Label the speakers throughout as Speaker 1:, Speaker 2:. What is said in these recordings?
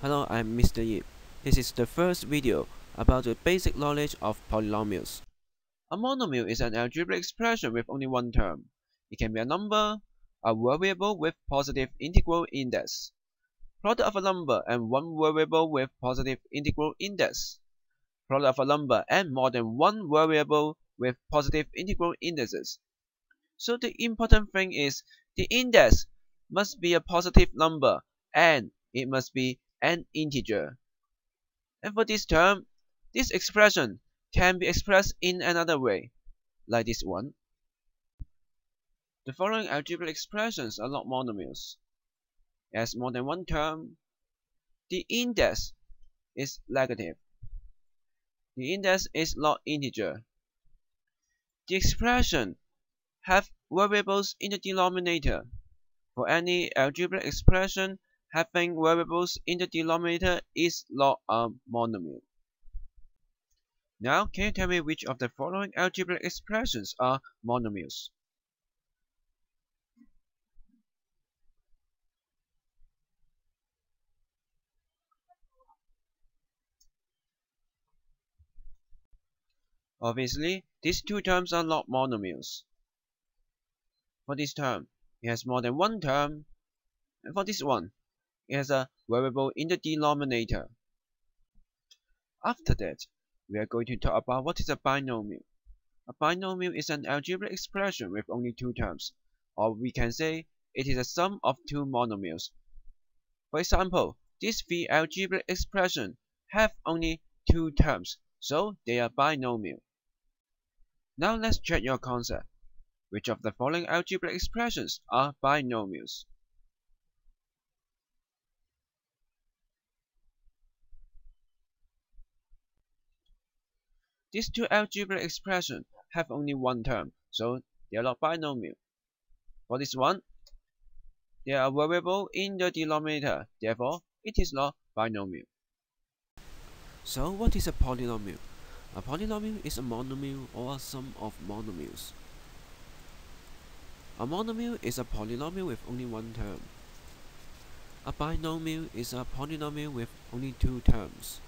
Speaker 1: Hello, I'm Mr. Yip. This is the first video about the basic knowledge of polynomials. A monomial is an algebraic expression with only one term. It can be a number, a variable with positive integral index, product of a number and one variable with positive integral index, product of a number and more than one variable with positive integral indexes. So the important thing is the index must be a positive number and it must be an integer. And for this term, this expression can be expressed in another way, like this one. The following algebraic expressions are not monomials. It has more than one term. The index is negative. The index is not integer. The expression have variables in the denominator. For any algebraic expression having variables in the denominator is not a monomial. Now, can you tell me which of the following algebraic expressions are monomials? Obviously, these two terms are not monomials. For this term, it has more than one term, and for this one, it has a variable in the denominator. After that, we are going to talk about what is a binomial. A binomial is an algebraic expression with only two terms, or we can say it is a sum of two monomials. For example, these three algebraic expressions have only two terms, so they are binomial. Now let's check your concept. Which of the following algebraic expressions are binomials? These two algebraic expressions have only one term, so they are not binomial. For this one, there are variable in the denominator, therefore it is not binomial. So what is a polynomial? A polynomial is a monomial or a sum of monomials. A monomial is a polynomial with only one term. A binomial is a polynomial with only two terms.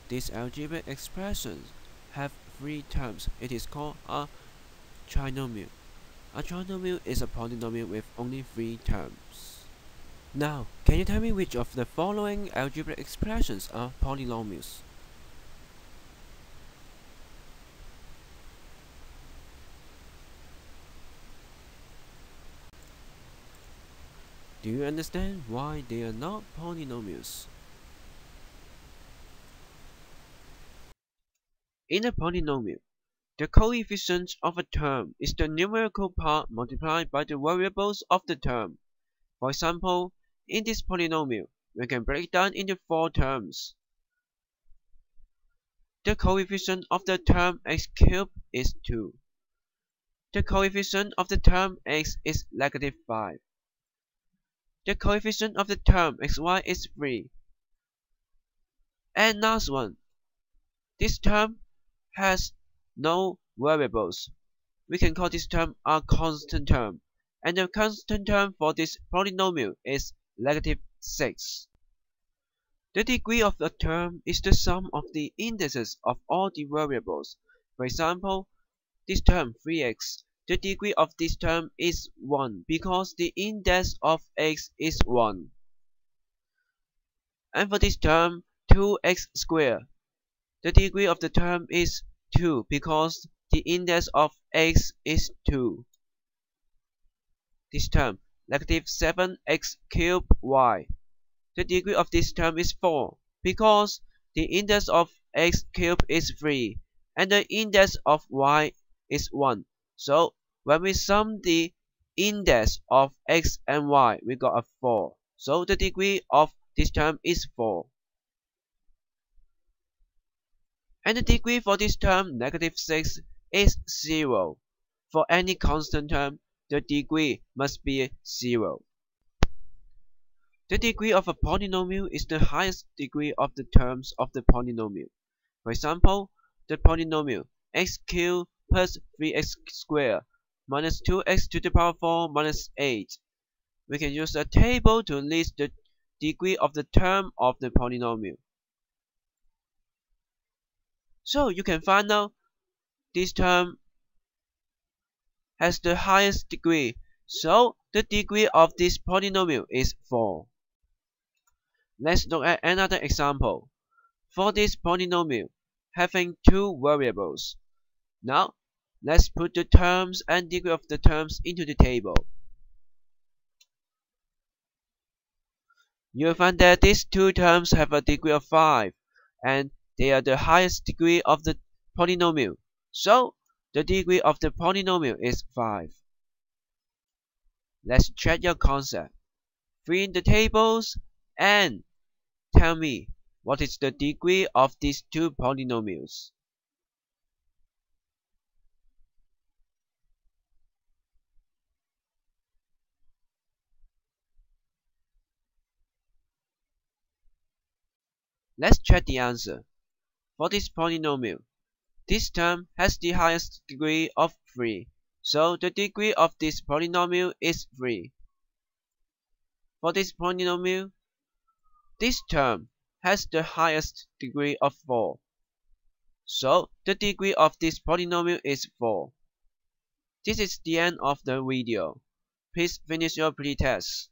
Speaker 1: These algebraic expressions have three terms. It is called a trinomial. A trinomial is a polynomial with only three terms. Now, can you tell me which of the following algebraic expressions are polynomials? Do you understand why they are not polynomials? In a polynomial, the coefficient of a term is the numerical part multiplied by the variables of the term. For example, in this polynomial, we can break down into four terms. The coefficient of the term x cubed is 2. The coefficient of the term x is negative 5. The coefficient of the term xy is 3. And last one, this term has no variables. We can call this term a constant term, and the constant term for this polynomial is negative 6. The degree of a term is the sum of the indexes of all the variables. For example, this term 3x, the degree of this term is 1 because the index of x is 1. And for this term 2x squared, the degree of the term is 2 because the index of x is 2. This term negative 7x cubed y, the degree of this term is 4 because the index of x cubed is 3 and the index of y is 1. So when we sum the index of x and y, we got a 4. So the degree of this term is 4. And the degree for this term, negative 6, is 0. For any constant term, the degree must be 0. The degree of a polynomial is the highest degree of the terms of the polynomial. For example, the polynomial x cubed plus 3x squared minus 2x to the power 4 minus 8. We can use a table to list the degree of the term of the polynomial. So you can find out this term has the highest degree, so the degree of this polynomial is 4. Let's look at another example. For this polynomial having two variables. Now, let's put the terms and degree of the terms into the table. You'll find that these two terms have a degree of 5, and they are the highest degree of the polynomial. So, the degree of the polynomial is 5. Let's check your concept. Fill in the tables and tell me what is the degree of these two polynomials. Let's check the answer. For this polynomial, this term has the highest degree of 3, so the degree of this polynomial is 3. For this polynomial, this term has the highest degree of 4, so the degree of this polynomial is 4. This is the end of the video. Please finish your pretest.